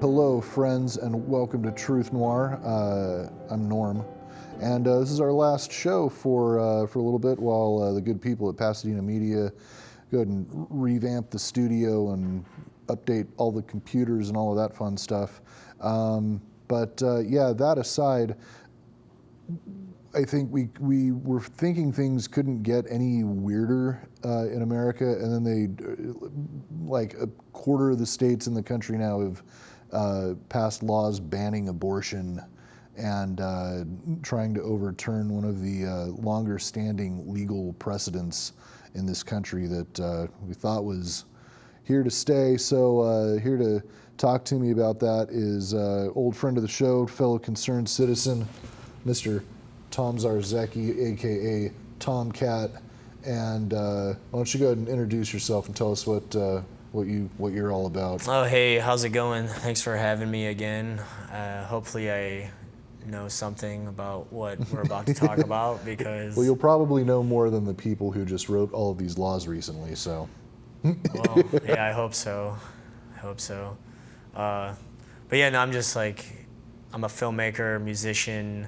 Hello, friends, and welcome to Truth Noir. I'm Norm, and this is our last show for a little bit while the good people at Pasadena Media go ahead and revamp the studio and update all the computers and all of that fun stuff. Yeah, that aside, I think we were thinking things couldn't get any weirder in America, and then like a quarter of the states in the country now have passed laws banning abortion and trying to overturn one of the longer-standing legal precedents in this country that we thought was here to stay. So here to talk to me about that is old friend of the show, fellow concerned citizen, Mr. Tom Zarzecki, aka Tomcat, and why don't you go ahead and introduce yourself and tell us what you're all about. Oh, hey, how's it going? Thanks for having me again. Hopefully I know something about what we're about to talk about, because... Well, you'll probably know more than the people who just wrote all of these laws recently, so... Well, yeah, I hope so. But yeah, no, I'm a filmmaker, musician.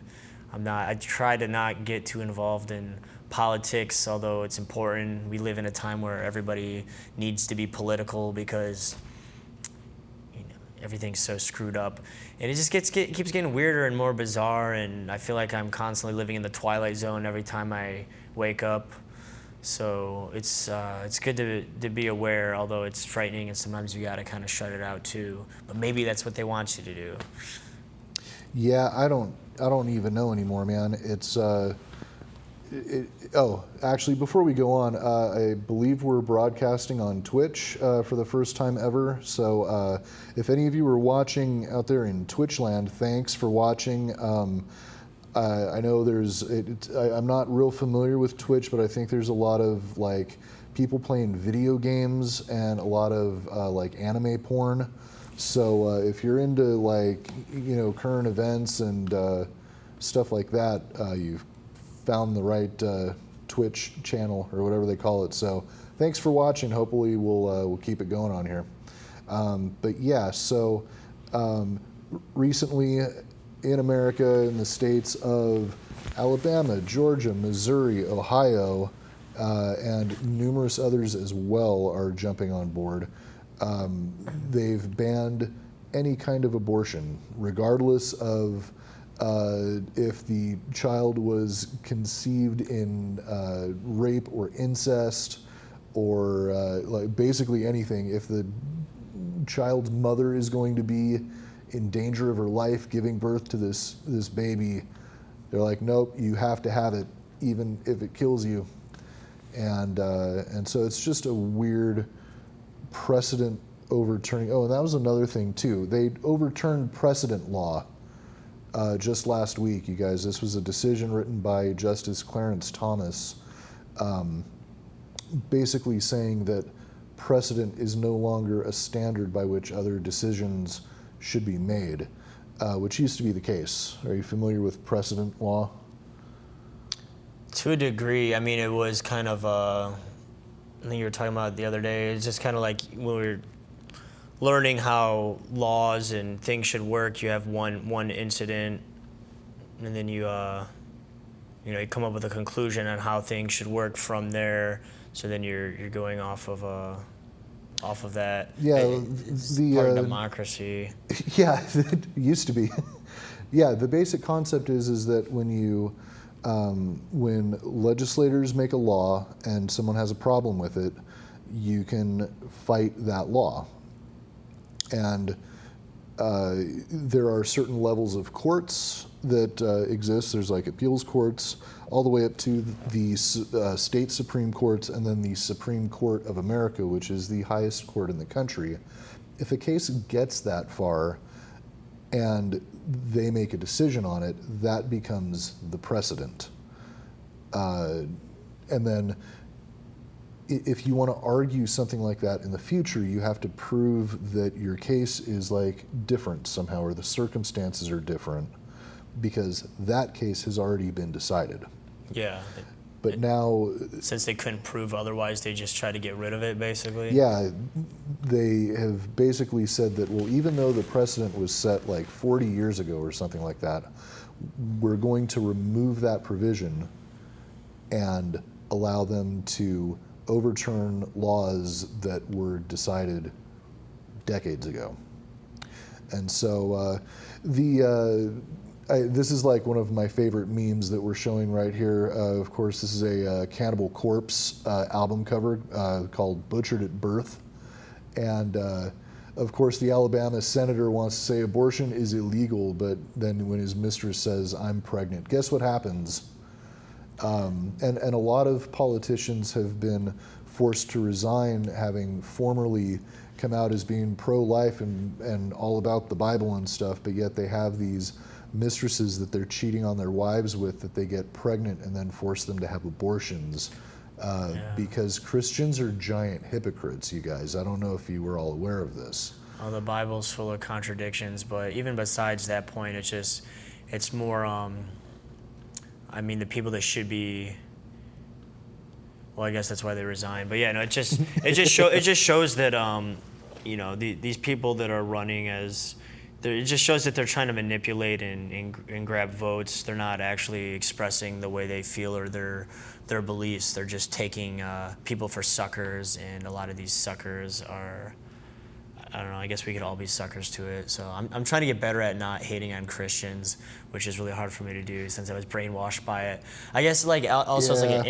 I try to not get too involved in politics, although it's important. We live in a time where everybody needs to be political because everything's so screwed up, and it just keeps getting weirder and more bizarre. And I feel like I'm constantly living in the twilight zone every time I wake up. So it's good to be aware, although it's frightening, and sometimes you gotta kind of shut it out too. But maybe that's what they want you to do. Yeah, I don't even know anymore, man. It's actually, before we go on, I believe we're broadcasting on Twitch for the first time ever. So if any of you are watching out there in Twitch land, thanks for watching. I know I'm not real familiar with Twitch, but I think there's a lot of like people playing video games and a lot of like anime porn. So if you're into like current events and stuff like that, you've found the right Twitch channel or whatever they call it. So thanks for watching. Hopefully we'll keep it going on here. But yeah, so recently in America, in the states of Alabama, Georgia, Missouri, Ohio, and numerous others as well are jumping on board. They've banned any kind of abortion, regardless of if the child was conceived in rape or incest or like basically anything. If the child's mother is going to be in danger of her life giving birth to this baby, they're like, nope, you have to have it, even if it kills you. And so it's just a weird precedent overturning. Oh, and that was another thing too. They overturned precedent law just last week, you guys. This was a decision written by Justice Clarence Thomas, basically saying that precedent is no longer a standard by which other decisions should be made, which used to be the case. Are you familiar with precedent law? To a degree. I mean, it was kind of, I think you were talking about it the other day, it's just kind of like when we were learning how laws and things should work. You have one incident, and then you come up with a conclusion on how things should work from there. So then you're going off of that. Yeah, it's part of democracy. Yeah, it used to be. Yeah, the basic concept is that when legislators make a law and someone has a problem with it, you can fight that law. And there are certain levels of courts that exist. There's like appeals courts all the way up to the state Supreme Courts, and then the Supreme Court of America, which is the highest court in the country. If a case gets that far and they make a decision on it, that becomes the precedent. And then if you want to argue something like that in the future, you have to prove that your case is like different somehow, or the circumstances are different, because that case has already been decided. Yeah. But now, since they couldn't prove otherwise, they just try to get rid of it, basically. Yeah, they have basically said that, well, even though the precedent was set like 40 years ago or something like that, we're going to remove that provision and allow them to overturn laws that were decided decades ago. And so this is like one of my favorite memes that we're showing right here. Of course, this is a Cannibal Corpse album cover called Butchered at Birth. And of course, the Alabama senator wants to say abortion is illegal, but then when his mistress says, I'm pregnant, guess what happens? And a lot of politicians have been forced to resign, having formerly come out as being pro-life and all about the Bible and stuff, but yet they have these mistresses that they're cheating on their wives with, that they get pregnant and then force them to have abortions. Because Christians are giant hypocrites, you guys. I don't know if you were all aware of this. Oh, the Bible's full of contradictions, but even besides that point, it's more, I mean, the people that should be, well, I guess that's why they resigned. But yeah, no, it just shows that, you know, these people that are running it just shows that they're trying to manipulate and grab votes. They're not actually expressing the way they feel or their beliefs. They're just taking people for suckers, and a lot of these suckers are, I don't know, I guess we could all be suckers to it. So I'm trying to get better at not hating on Christians, which is really hard for me to do since I was brainwashed by it. I guess like also it's like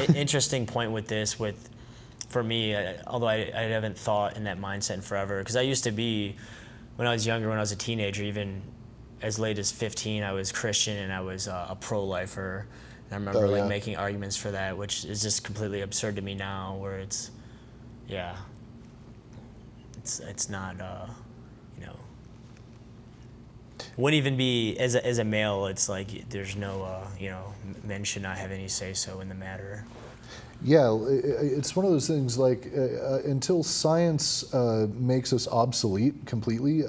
an interesting point with this, for me, although I haven't thought in that mindset in forever, because I used to be, when I was younger, when I was a teenager, even as late as 15, I was Christian and I was a pro-lifer. And I remember making arguments for that, which is just completely absurd to me now, where it's not, you know, wouldn't even be, as a male, it's like there's no, you know, men should not have any say-so in the matter. Yeah, it's one of those things like until science makes us obsolete completely,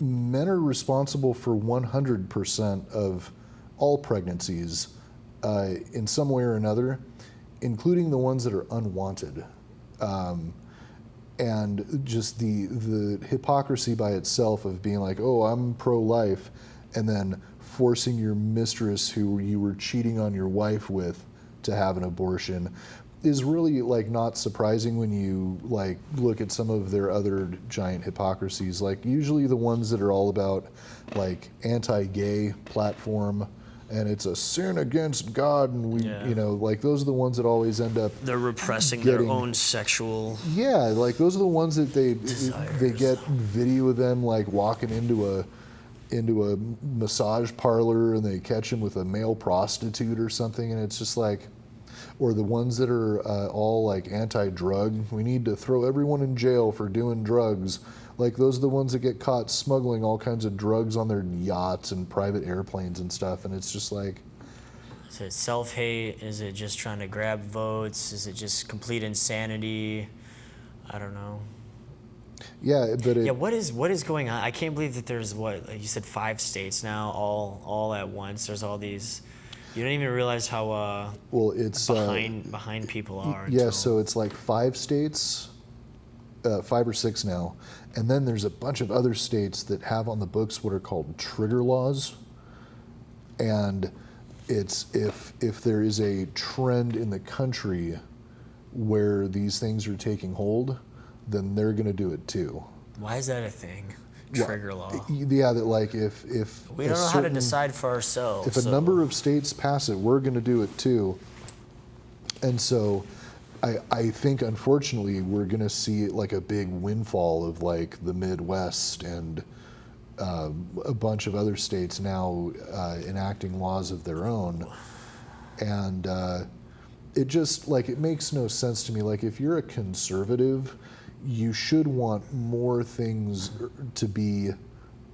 men are responsible for 100% of all pregnancies in some way or another, including the ones that are unwanted. And just the hypocrisy by itself of being like, oh, I'm pro-life, and then forcing your mistress who you were cheating on your wife with to have an abortion is really like not surprising when you like look at some of their other giant hypocrisies. Like usually the ones that are all about like anti-gay platform and it's a sin against God, and we, you know, like those are the ones that always end up. They're repressing their own sexual. Yeah, like those are the ones that they get video of them like walking into a massage parlor and they catch him with a male prostitute or something, and it's just like, or the ones that are all like anti-drug. We need to throw everyone in jail for doing drugs. Like those are the ones that get caught smuggling all kinds of drugs on their yachts and private airplanes and stuff, and it's just like. Is it self-hate? Is it just trying to grab votes? Is it just complete insanity? I don't know. Yeah, but what is going on? I can't believe that there's like you said 5 states now, all at once. There's all these. You don't even realize how it's behind people are. Yeah, so it's like 5 states, 5 or 6 now, and then there's a bunch of other states that have on the books what are called trigger laws, and it's if there is a trend in the country where these things are taking hold, then they're going to do it too. Why is that a thing? Trigger law. Yeah, that like if we don't know how to decide for ourselves. If a number of states pass it, we're going to do it too. And so, I think unfortunately we're going to see like a big windfall of like the Midwest and a bunch of other states now enacting laws of their own, and it just like it makes no sense to me. Like if you're a conservative, you should want more things to be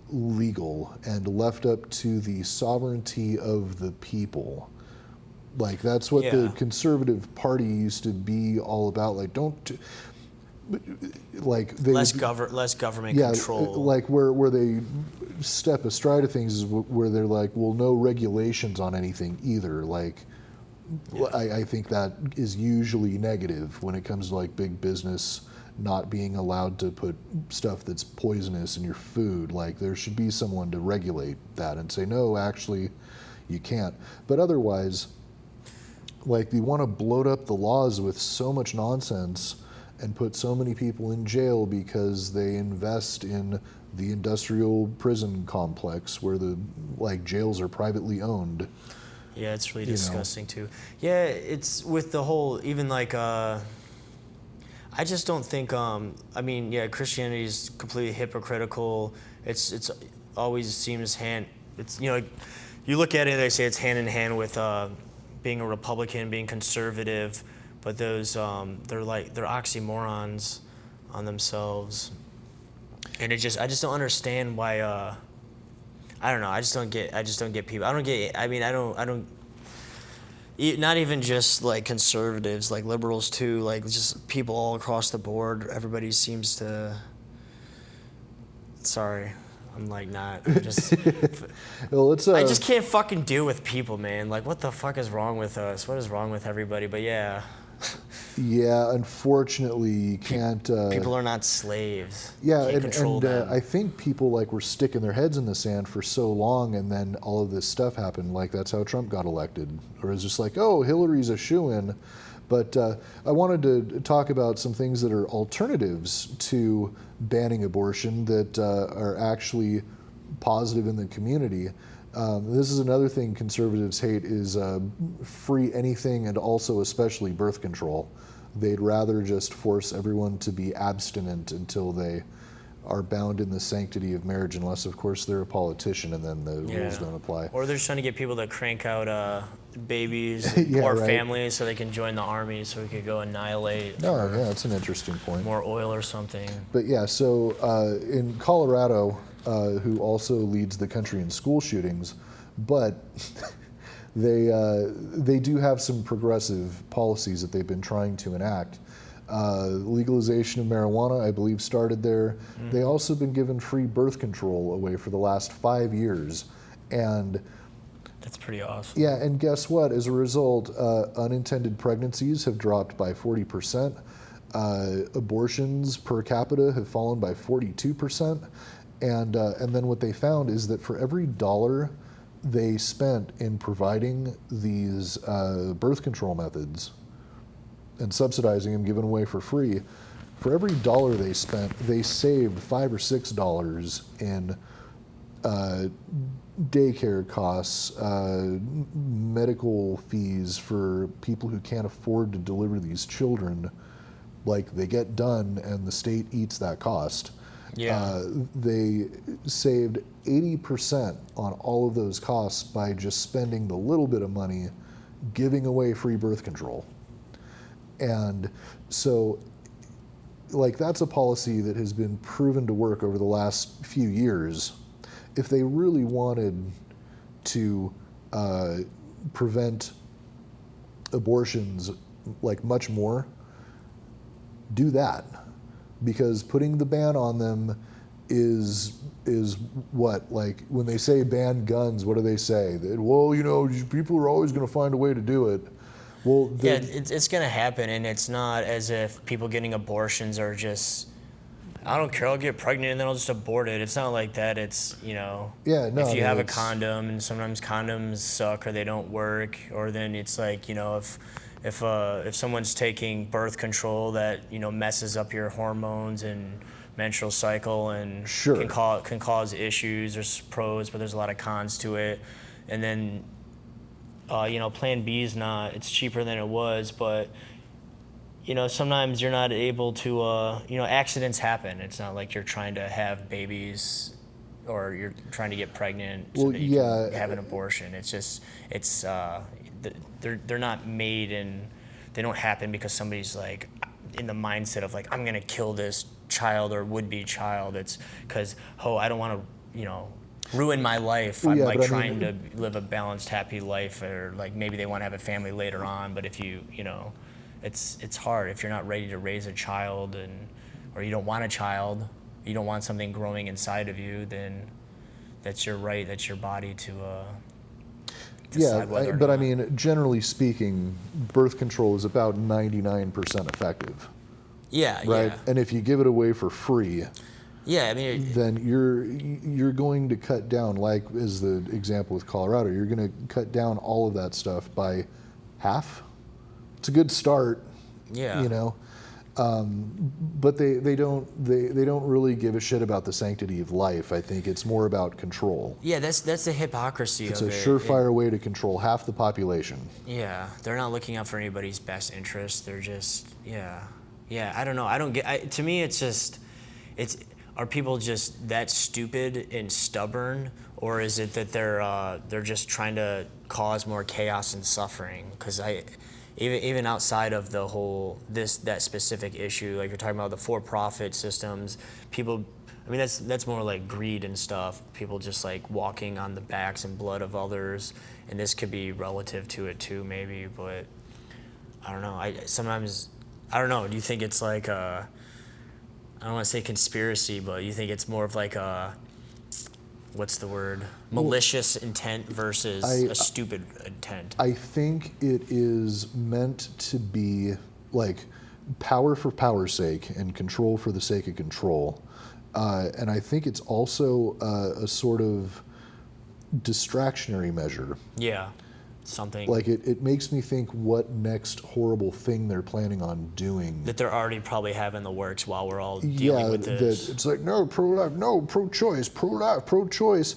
legal and left up to the sovereignty of the people. Like that's what the Conservative Party used to be all about. Like less government control. Like where they step astride of things is where they're like, well, no regulations on anything either. Like I think that is usually negative when it comes to like big business not being allowed to put stuff that's poisonous in your food. Like, there should be someone to regulate that and say, no, actually, you can't. But otherwise, like, they want to bloat up the laws with so much nonsense and put so many people in jail because they invest in the industrial prison complex where the jails are privately owned. Yeah, it's really disgusting too. Yeah, it's with the whole, even I just don't think, Christianity is completely hypocritical. It's always seems you look at it, they say it's hand in hand with being a Republican, being conservative, but those, they're oxymorons on themselves. And I just don't understand why, I don't know, I just don't get people. Not even just conservatives, liberals too, just people all across the board. Everybody seems to, sorry, I'm not, I'm just, well, I just can't fucking deal with people, man. What the fuck is wrong with us? What is wrong with everybody? But yeah. Yeah, unfortunately, you can't. People are not slaves. Yeah, you can't control them. I think people were sticking their heads in the sand for so long, and then all of this stuff happened. That's how Trump got elected, or it's just oh, Hillary's a shoo-in. But I wanted to talk about some things that are alternatives to banning abortion that are actually positive in the community. This is another thing conservatives hate is free anything, and also especially birth control. They'd rather just force everyone to be abstinent until they are bound in the sanctity of marriage, unless, of course, they're a politician, and then the rules don't apply. Or they're just trying to get people to crank out babies or families so they can join the army so we could go annihilate. Oh, yeah, that's an interesting point. More oil or something. But yeah, so in Colorado, who also leads the country in school shootings, but they do have some progressive policies that they've been trying to enact. Legalization of marijuana, I believe, started there. Mm-hmm. They also been given free birth control away for the last 5 years, and that's pretty awesome. Yeah, and guess what? As a result, unintended pregnancies have dropped by 40%. Abortions per capita have fallen by 42%. And then what they found is that for every dollar they spent in providing these birth control methods and subsidizing them, giving away for free, for every dollar they spent, they saved $5 or $6 in daycare costs, medical fees for people who can't afford to deliver these children. They get done and the state eats that cost. Yeah. They saved 80% on all of those costs by just spending the little bit of money giving away free birth control. And so, that's a policy that has been proven to work over the last few years. If they really wanted to prevent abortions much more, do that. Because putting the ban on them is what? When they say ban guns, what do they say? That, well, people are always going to find a way to do it. Well, yeah, it's going to happen, and it's not as if people getting abortions are just, I don't care, I'll get pregnant and then I'll just abort it. It's not like that. It's, Yeah, no. If you have a condom, and sometimes condoms suck or they don't work, or then it's if someone's taking birth control that messes up your hormones and menstrual cycle and sure. can cause issues. There's pros, but there's a lot of cons to it. And then Plan B is it's cheaper than it was, but sometimes you're not able to. Accidents happen. It's not like you're trying to have babies or you're trying to get pregnant so that you can have an abortion. It's just they're not made, and they don't happen because somebody's in the mindset of I'm gonna kill this child or would-be child. It's because I don't want to ruin my life. I'm trying to live a balanced, happy life, or maybe they want to have a family later on. But if it's hard if you're not ready to raise a child, or you don't want a child, you don't want something growing inside of you, then that's your right. That's your body to. Yeah, but generally speaking, birth control is about 99% effective. Yeah, right? yeah. And if you give it away for free, Yeah, I mean, then you're going to cut down, like as the example with Colorado, you're going to cut down all of that stuff by half. It's a good start, yeah. you know. But they don't really give a shit about the sanctity of life. I think it's more about control. Yeah, that's the hypocrisy It's of a it. surefire way to control half the population. Yeah, they're not looking out for anybody's best interest. They're just, yeah. I don't know. I don't get. To me, it's just, are people just that stupid and stubborn, or is it that they're just trying to cause more chaos and suffering? Because even outside of the whole that specific issue, like you're talking about the for-profit systems, people. I mean, that's more like greed and stuff. People just like walking on the backs and blood of others, and this could be relative to it too, maybe. But I don't know. I don't know. Do you think it's like I don't want to say conspiracy, but you think it's more of like what's the word? Malicious intent versus a stupid intent? I think it is meant to be like power for power's sake and control for the sake of control. And I think it's also a sort of distractionary measure. Yeah, something. Like it makes me think what next horrible thing they're planning on doing. That they're already probably have in the works while we're all dealing with this. That it's like, no, pro-life, no, pro-choice, pro-life, pro-choice.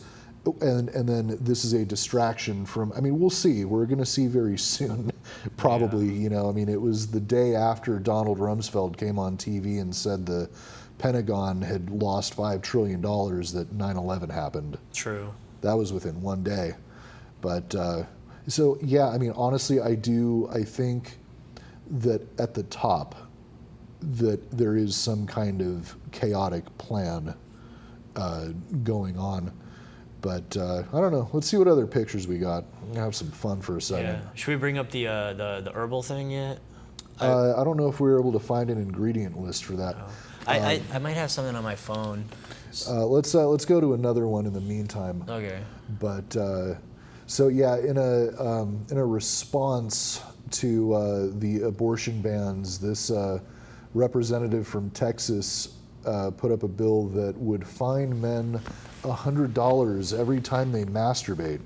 And then this is a distraction from, I mean, we'll see. We're going to see very soon, probably, you know. I mean, it was the day after Donald Rumsfeld came on TV and said the Pentagon had lost $5 trillion that 9/11 happened. True. That was within one day. But, so, yeah, I mean, honestly, I think that at the top, that there is some kind of chaotic plan going on. But I don't know. Let's see what other pictures we got. I'm gonna have some fun for a second. Yeah. Should we bring up the herbal thing yet? I don't know if we were able to find an ingredient list for that. No. I might have something on my phone. Let's go to another one in the meantime. Okay. But so yeah, in a response to the abortion bans, this representative from Texas put up a bill that would fine men $100 every time they masturbate,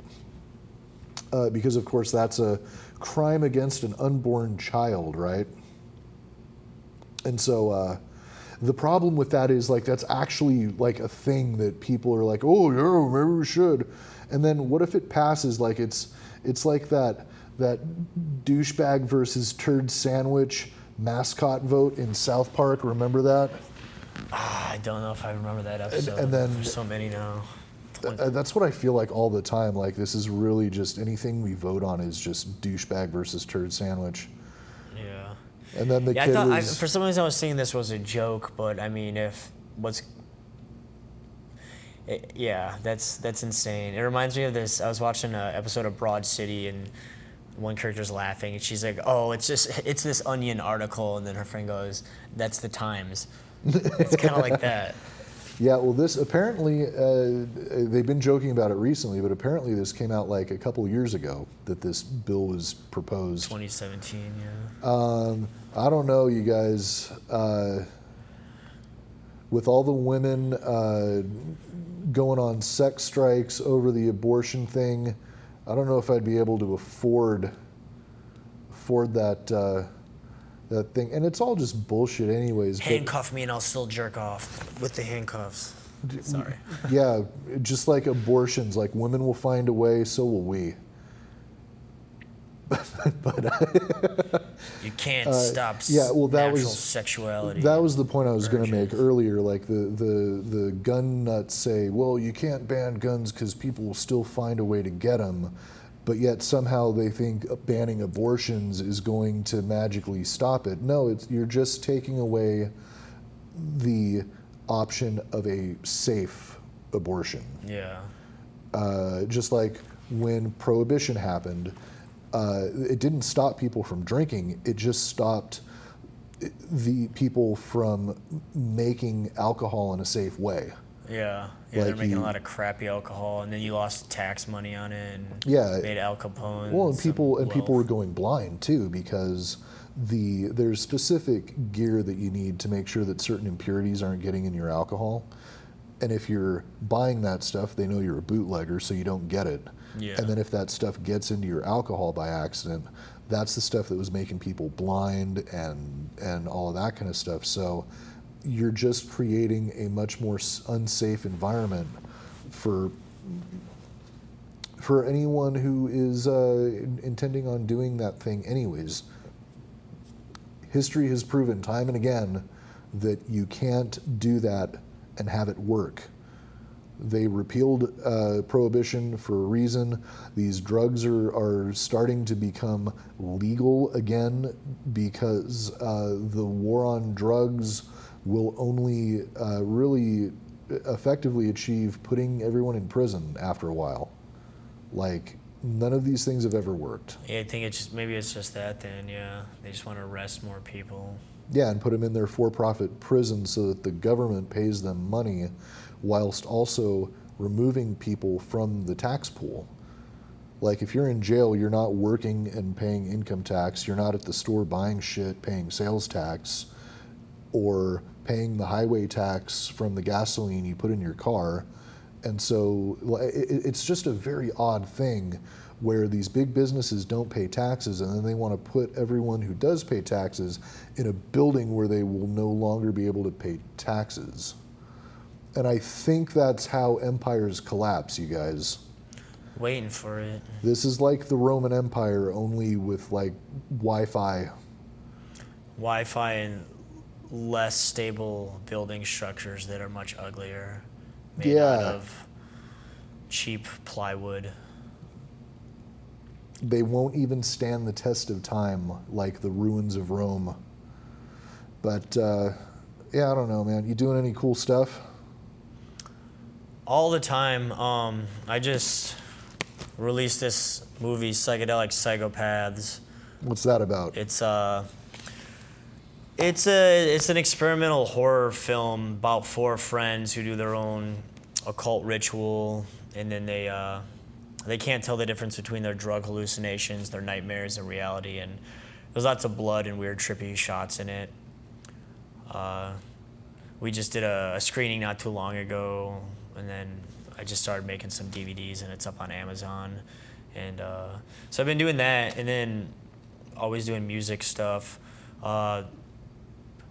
because of course that's a crime against an unborn child, right? And so the problem with that is like that's actually like a thing that people are like, oh yeah, maybe we should. And then what if it passes? Like it's like that douchebag versus turd sandwich mascot vote in South Park. Remember that? I don't know if I remember that episode. And then there's so many now. That's what I feel like all the time. Like this is really just anything we vote on is just douchebag versus turd sandwich. Yeah. And then the kid for some reason I was thinking this was a joke, but I mean, that's insane. It reminds me of this. I was watching an episode of Broad City, and one character's laughing, and she's like, "Oh, it's this Onion article," and then her friend goes, "That's the Times." It's kind of like that. Yeah, well, this apparently, they've been joking about it recently, but apparently this came out like a couple years ago that this bill was proposed. 2017, yeah. I don't know, you guys. With all the women going on sex strikes over the abortion thing, I don't know if I'd be able to afford that thing, and it's all just bullshit anyways. Handcuff me and I'll still jerk off with the handcuffs. Sorry. Yeah, just like abortions, like women will find a way, so will we. But you can't stop natural sexuality. That was the point I was going to make earlier. Like the gun nuts say, well, you can't ban guns because people will still find a way to get them. But yet somehow they think banning abortions is going to magically stop it. No, you're just taking away the option of a safe abortion. Yeah. Just like when Prohibition happened, it didn't stop people from drinking. It just stopped the people from making alcohol in a safe way. Yeah, Like they're making a lot of crappy alcohol, and then you lost tax money on it, and Yeah. made Al Capone. Well, and people were going blind too because there's specific gear that you need to make sure that certain impurities aren't getting in your alcohol. And if you're buying that stuff, they know you're a bootlegger, so you don't get it. Yeah. And then if that stuff gets into your alcohol by accident, that's the stuff that was making people blind and all of that kind of stuff. So you're just creating a much more unsafe environment for anyone who is intending on doing that thing anyways. History has proven time and again that you can't do that and have it work. They repealed prohibition for a reason. These drugs are starting to become legal again because the war on drugs will only really effectively achieve putting everyone in prison after a while. Like, none of these things have ever worked. Yeah, I think maybe it's just that then, yeah. They just want to arrest more people. Yeah, and put them in their for-profit prison so that the government pays them money whilst also removing people from the tax pool. Like, if you're in jail, you're not working and paying income tax, you're not at the store buying shit, paying sales tax, or paying the highway tax from the gasoline you put in your car. And so it's just a very odd thing where these big businesses don't pay taxes, and then they want to put everyone who does pay taxes in a building where they will no longer be able to pay taxes. And I think that's how empires collapse, you guys. Waiting for it. This is like the Roman Empire, only with like Wi-Fi. Wi-Fi and less stable building structures that are much uglier. Made out of cheap plywood. They won't even stand the test of time like the ruins of Rome. But yeah, I don't know, man. You doing any cool stuff? All the time. I just released this movie, Psychedelic Psychopaths. What's that about? It's an experimental horror film about 4 friends who do their own occult ritual, and then they can't tell the difference between their drug hallucinations, their nightmares, and reality. And there's lots of blood and weird trippy shots in it. We just did a screening not too long ago, and then I just started making some DVDs, and it's up on Amazon. And so I've been doing that, and then always doing music stuff.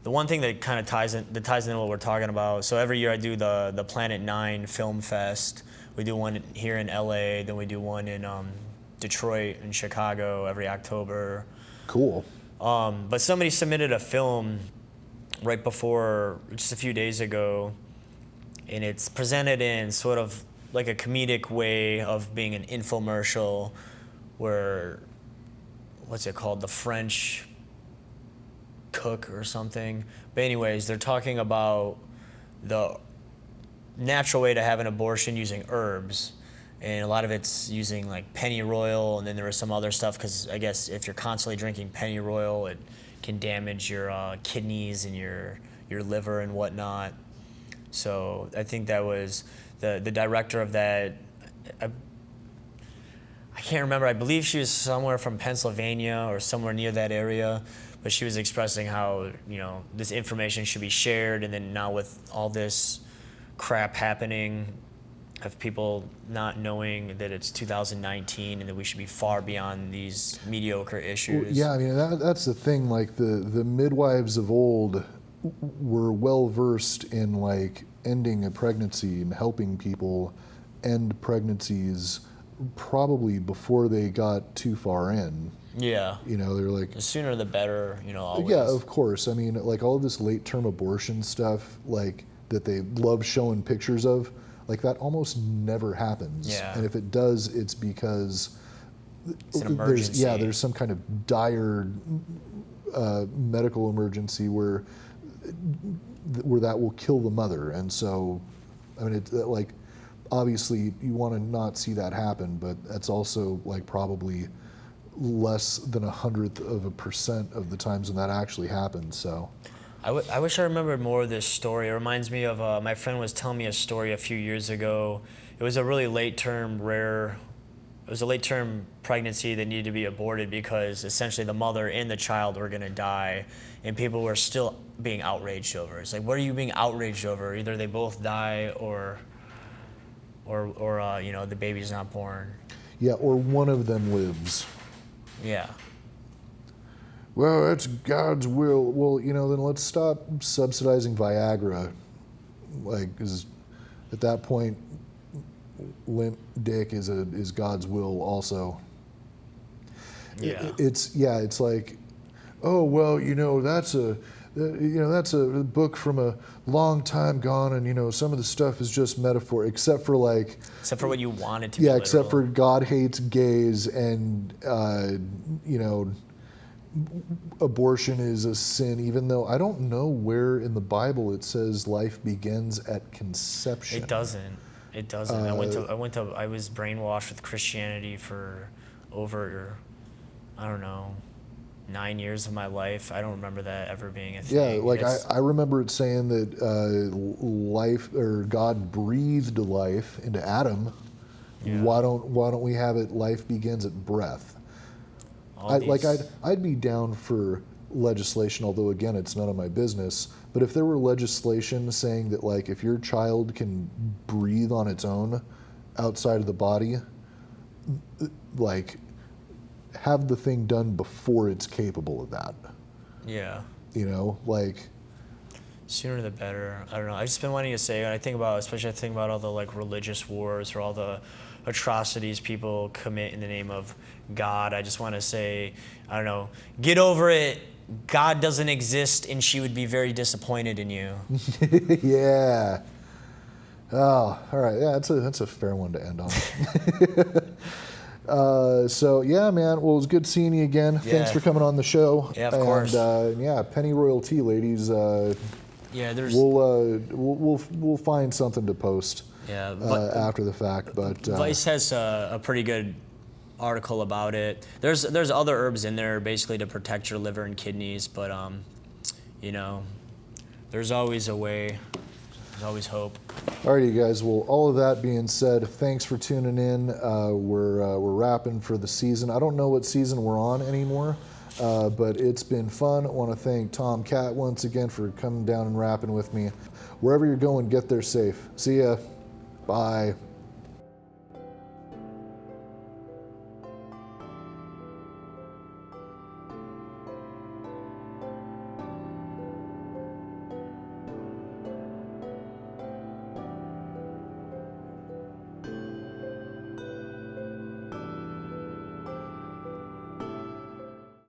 The one thing that kind of ties into what we're talking about, so every year I do the Planet 9 Film Fest. We do one here in LA, then we do one in Detroit and Chicago every October. Cool. But somebody submitted a film right before, just a few days ago, and it's presented in sort of like a comedic way of being an infomercial where, what's it called, the French cook or something. But anyways, they're talking about the natural way to have an abortion using herbs, and a lot of it's using like pennyroyal, and then there was some other stuff because I guess if you're constantly drinking pennyroyal, it can damage your kidneys and your liver and whatnot. So I think that was the director of that. I can't remember. I believe she was somewhere from Pennsylvania or somewhere near that area. But she was expressing how, this information should be shared, and then now with all this crap happening, of people not knowing that it's 2019 and that we should be far beyond these mediocre issues. Well, yeah, I mean, that's the thing. Like, the midwives of old were well versed in like ending a pregnancy and helping people end pregnancies probably before they got too far in. Yeah. They're like, the sooner the better, always. Yeah, of course. I mean, like all of this late-term abortion stuff, like that they love showing pictures of, like that almost never happens. Yeah. And if it does, it's because it's an emergency. there's some kind of dire medical emergency where that will kill the mother. And so, I mean, like obviously you want to not see that happen, but that's also like probably less than 0.1% of the times when that actually happens. So I wish I remembered more of this story. It reminds me of my friend was telling me a story a few years ago. It was a really late-term, rare it was a late-term pregnancy that needed to be aborted because essentially the mother and the child were going to die, and people were still being outraged over it. It's like, what are you being outraged over? Either they both die or the baby's not born. Yeah, or one of them lives. Yeah. Well, that's God's will. Well, then let's stop subsidizing Viagra. Like, 'cause at that point, limp dick is God's will also. Yeah. It's like, oh well, that's a book from a long time gone, and some of the stuff is just metaphor, except for what you want it to be. yeah, literal. except for God hates gays, and abortion is a sin, even though I don't know where in the Bible it says life begins at conception. It doesn't. I was brainwashed with Christianity for over, I don't know, 9 years of my life. I don't remember that ever being a thing. Yeah, I remember it saying that life, or God breathed life into Adam. Yeah. Why don't we have it? Life begins at breath. I'd be down for legislation, although again it's none of my business. But if there were legislation saying that if your child can breathe on its own outside of the body, have the thing done before it's capable of that. Yeah. Sooner the better. I don't know. I've just been wanting to say, and I think about all the religious wars or all the atrocities people commit in the name of God. I just want to say, I don't know, get over it. God doesn't exist, and she would be very disappointed in you. Yeah. Oh, all right. Yeah, that's a fair one to end on. So yeah, man. Well, it was good seeing you again. Yeah. Thanks for coming on the show. Yeah, of course. And Penny Royal Tea, ladies. Yeah, there's. We'll find something to post. Yeah, after the fact, but Vice has a pretty good article about it. There's other herbs in there basically to protect your liver and kidneys, but there's always a way. There's always hope. Alrighty, guys. Well, all of that being said, thanks for tuning in. We're wrapping for the season. I don't know what season we're on anymore, but it's been fun. I want to thank Tom Cat once again for coming down and rapping with me. Wherever you're going, get there safe. See ya. Bye.